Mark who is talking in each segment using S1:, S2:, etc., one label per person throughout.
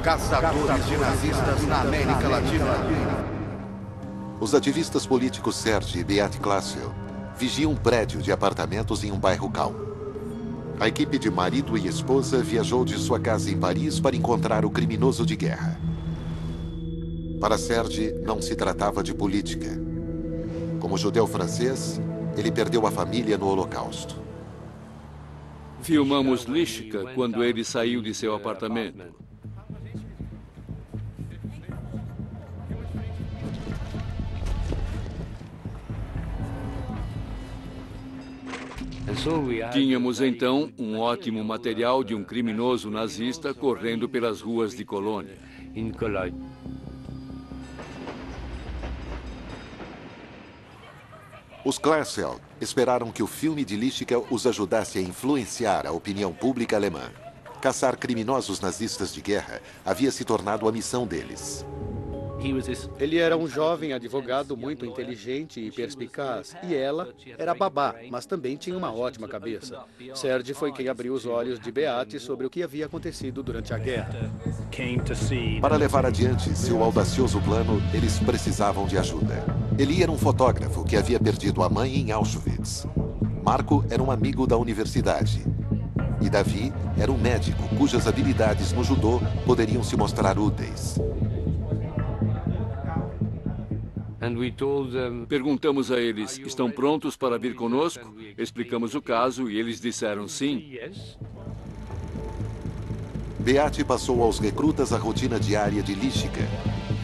S1: Caçadores de nazistas na América Latina.
S2: Os ativistas políticos Serge e Beat Classel vigiam um prédio de apartamentos em um bairro calmo. A equipe de marido e esposa viajou de sua casa em Paris para encontrar o criminoso de guerra. Para Serge, não se tratava de política. Como judeu francês, ele perdeu a família no Holocausto.
S3: Filmamos Lishka quando ele saiu de seu apartamento. Tínhamos então um ótimo material de um criminoso nazista correndo pelas ruas de Colônia.
S2: Os Classel esperaram que o filme de Lishka os ajudasse a influenciar a opinião pública alemã. Caçar criminosos nazistas de guerra havia se tornado a missão deles.
S4: Ele era um jovem advogado muito inteligente e perspicaz, e ela era babá, mas também tinha uma ótima cabeça. Serge foi quem abriu os olhos de Beat sobre o que havia acontecido durante a guerra.
S2: Para levar adiante seu audacioso plano, eles precisavam de ajuda. Eli era um fotógrafo que havia perdido a mãe em Auschwitz. Marco era um amigo da universidade. E Davi era um médico cujas habilidades no judô poderiam se mostrar úteis.
S3: Perguntamos a eles, estão prontos para vir conosco? Explicamos o caso e eles disseram sim.
S2: Beat passou aos recrutas a rotina diária de Lishka,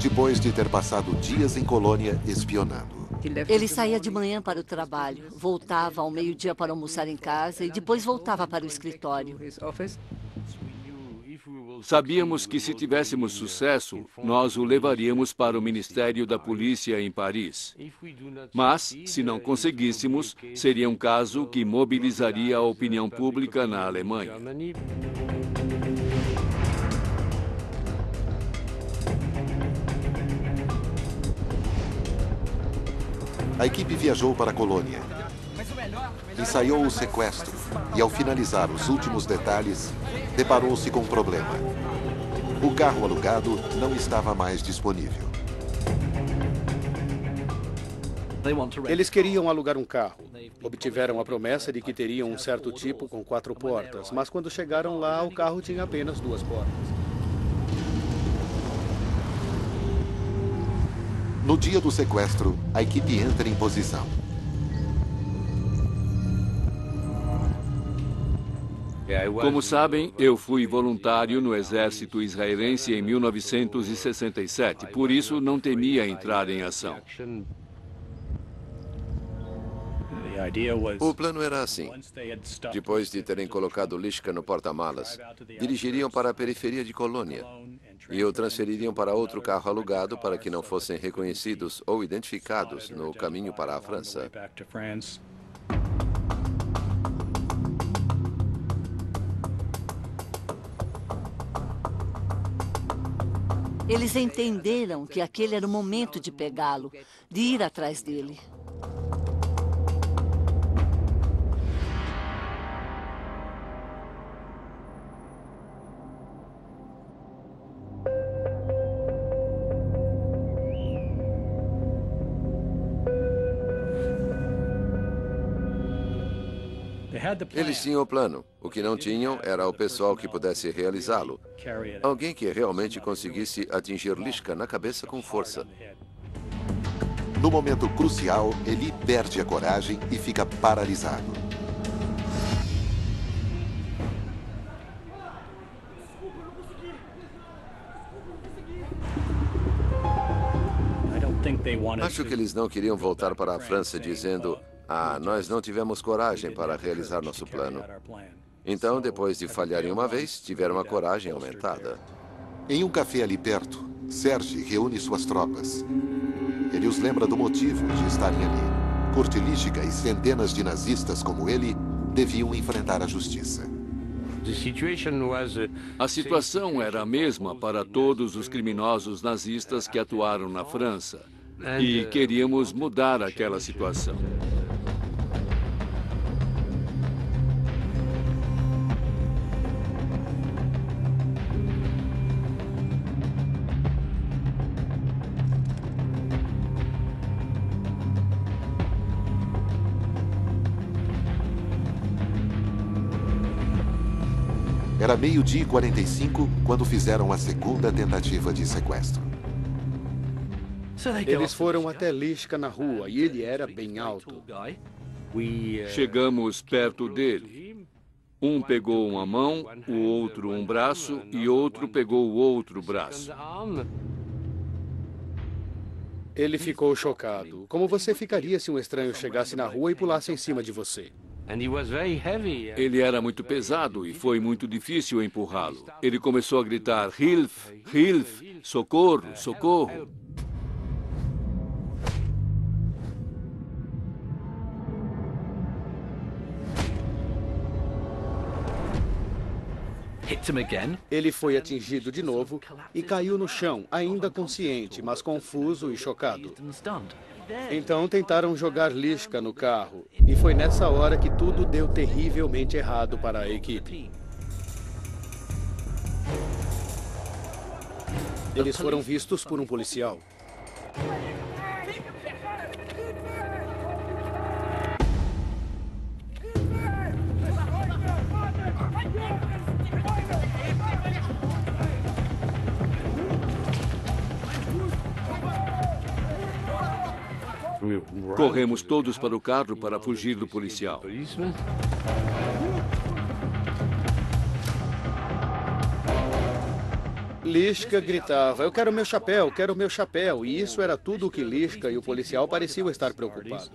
S2: depois de ter passado dias em Colônia espionando.
S5: Ele saía de manhã para o trabalho, voltava ao meio-dia para almoçar em casa e depois voltava para o escritório.
S3: Sabíamos que se tivéssemos sucesso, nós o levaríamos para o Ministério da Polícia em Paris. Mas, se não conseguíssemos, seria um caso que mobilizaria a opinião pública na Alemanha.
S2: A equipe viajou para a Colônia. Ensaiou o sequestro e, ao finalizar os últimos detalhes, deparou-se com um problema. O carro alugado não estava mais disponível.
S4: Eles queriam alugar um carro. Obtiveram a promessa de que teriam um certo tipo com 4 portas, mas quando chegaram lá, o carro tinha apenas 2 portas.
S2: No dia do sequestro, a equipe entra em posição.
S3: Como sabem, eu fui voluntário no exército israelense em 1967, por isso não temia entrar em ação.
S6: O plano era assim. Depois de terem colocado Lishka no porta-malas, dirigiriam para a periferia de Colônia e o transfeririam para outro carro alugado para que não fossem reconhecidos ou identificados no caminho para a França.
S5: Eles entenderam que aquele era o momento de pegá-lo, de ir atrás dele.
S6: Eles tinham o plano. O que não tinham era o pessoal que pudesse realizá-lo. Alguém que realmente conseguisse atingir Lishka na cabeça com força.
S2: No momento crucial, Eli perde a coragem e fica paralisado.
S6: Acho que eles não queriam voltar para a França dizendo: nós não tivemos coragem para realizar nosso plano. Então, depois de falharem uma vez, tiveram a coragem aumentada.
S2: Em um café ali perto, Serge reúne suas tropas. Ele os lembra do motivo de estarem ali. Kurt Lishka e centenas de nazistas como ele deviam enfrentar a justiça.
S3: A situação era a mesma para todos os criminosos nazistas que atuaram na França. E queríamos mudar aquela situação.
S2: Era 12h45 quando fizeram a segunda tentativa de sequestro.
S4: Eles foram até Lishka na rua e ele era bem alto.
S3: Chegamos perto dele. Um pegou uma mão, o outro um braço e outro pegou o outro braço.
S4: Ele ficou chocado. Como você ficaria se um estranho chegasse na rua e pulasse em cima de você?
S3: Ele era muito pesado e foi muito difícil empurrá-lo. Ele começou a gritar: Hilf, Hilf, socorro, socorro.
S4: Ele foi atingido de novo e caiu no chão, ainda consciente, mas confuso e chocado. Então tentaram jogar Lishka no carro, e foi nessa hora que tudo deu terrivelmente errado para a equipe. Eles foram vistos por um policial.
S3: Corremos todos para o carro para fugir do policial.
S4: Lishka gritava: eu quero meu chapéu, quero meu chapéu. E isso era tudo o que Lishka e o policial pareciam estar preocupados.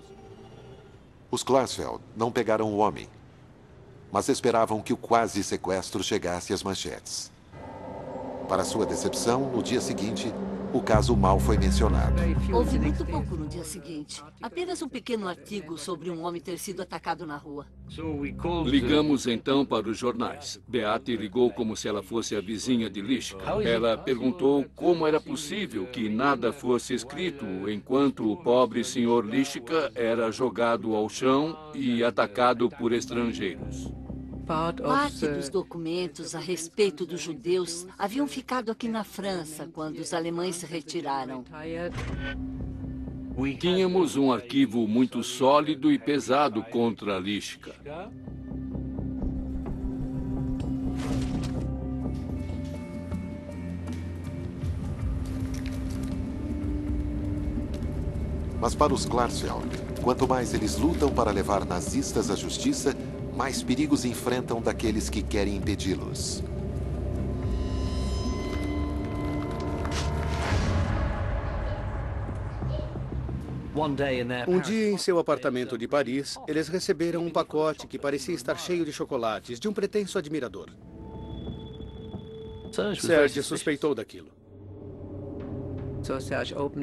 S2: Os Klarsfeld não pegaram o homem, mas esperavam que o quase sequestro chegasse às manchetes. Para sua decepção, no dia seguinte, o caso mal foi mencionado.
S5: Houve muito pouco no dia seguinte. Apenas um pequeno artigo sobre um homem ter sido atacado na rua.
S3: Ligamos então para os jornais. Beate ligou como se ela fosse a vizinha de Lishka. Ela perguntou como era possível que nada fosse escrito enquanto o pobre senhor Lishka era jogado ao chão e atacado por estrangeiros.
S5: Parte dos documentos a respeito dos judeus haviam ficado aqui na França quando os alemães se retiraram.
S3: Tínhamos um arquivo muito sólido e pesado contra Lishka.
S2: Mas para os Klarsfeld, quanto mais eles lutam para levar nazistas à justiça, mais perigos enfrentam daqueles que querem impedi-los.
S4: Um dia, em seu apartamento de Paris, eles receberam um pacote que parecia estar cheio de chocolates, de um pretenso admirador. Serge suspeitou daquilo.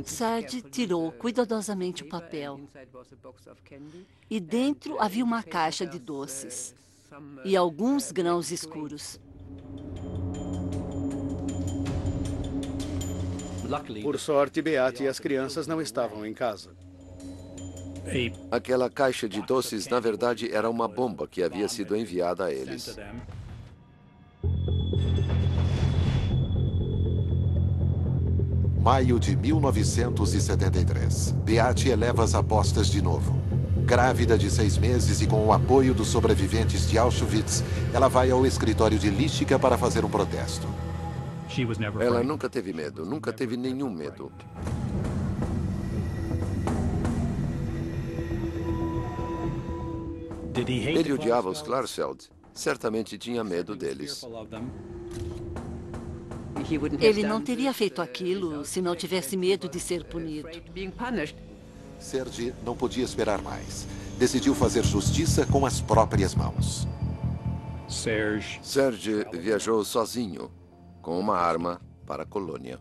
S5: Serge tirou cuidadosamente o papel. E dentro havia uma caixa de doces e alguns grãos escuros.
S4: Por sorte, Beate e as crianças não estavam em casa.
S6: Aquela caixa de doces, na verdade, era uma bomba que havia sido enviada a eles.
S2: Maio de 1973. Beate eleva as apostas de novo. Grávida de 6 meses e com o apoio dos sobreviventes de Auschwitz, ela vai ao escritório de Lishka para fazer um protesto.
S6: Ela nunca teve medo, nunca teve nenhum medo. Ele odiava os Klarsfeld. Certamente tinha medo deles.
S5: Ele não teria feito aquilo se não tivesse medo de ser punido.
S2: Serge não podia esperar mais. Decidiu fazer justiça com as próprias mãos.
S6: Serge viajou sozinho, com uma arma, para a colônia.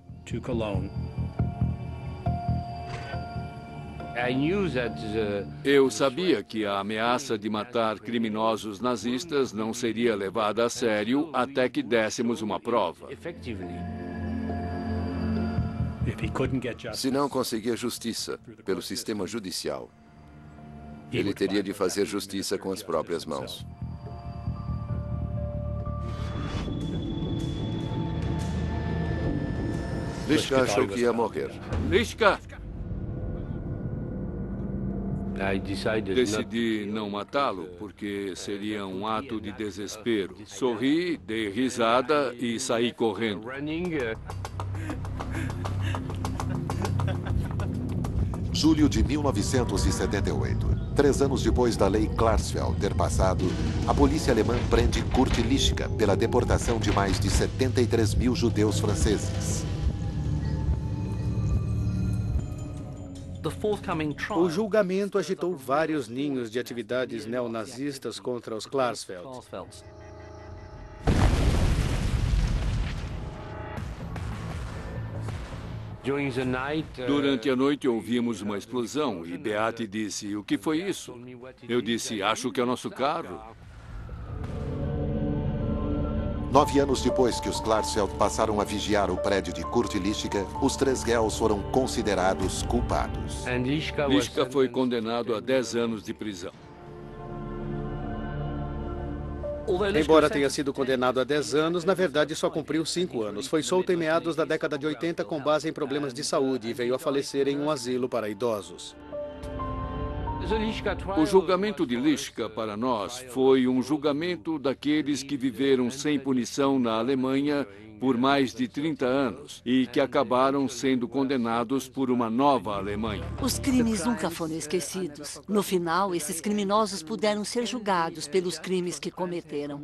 S3: Eu sabia que a ameaça de matar criminosos nazistas não seria levada a sério até que dessemos uma prova.
S6: Se não conseguia justiça pelo sistema judicial, ele teria de fazer justiça com as próprias mãos. Lishka achou que ia morrer.
S3: Lishka! Decidi não matá-lo porque seria um ato de desespero. Sorri, dei risada e saí correndo.
S2: Julho de 1978. 3 anos depois da lei Klarsfeld ter passado, a polícia alemã prende Kurt Lischka pela deportação de mais de 73 mil judeus franceses.
S4: O julgamento agitou vários ninhos de atividades neonazistas contra os Klarsfeld.
S3: Durante a noite ouvimos uma explosão e Beate disse, o que foi isso? Eu disse, acho que é o nosso carro.
S2: 9 anos depois que os Klarsfeld passaram a vigiar o prédio de Kurt Lischka, os 3 réus foram considerados culpados.
S3: Lischka foi condenado a 10 anos de prisão.
S4: Embora tenha sido condenado a 10 anos, na verdade só cumpriu 5 anos. Foi solto em meados da década de 80 com base em problemas de saúde e veio a falecer em um asilo para idosos.
S3: O julgamento de Lischka, para nós, foi um julgamento daqueles que viveram sem punição na Alemanha por mais de 30 anos e que acabaram sendo condenados por uma nova Alemanha.
S5: Os crimes nunca foram esquecidos. No final, esses criminosos puderam ser julgados pelos crimes que cometeram.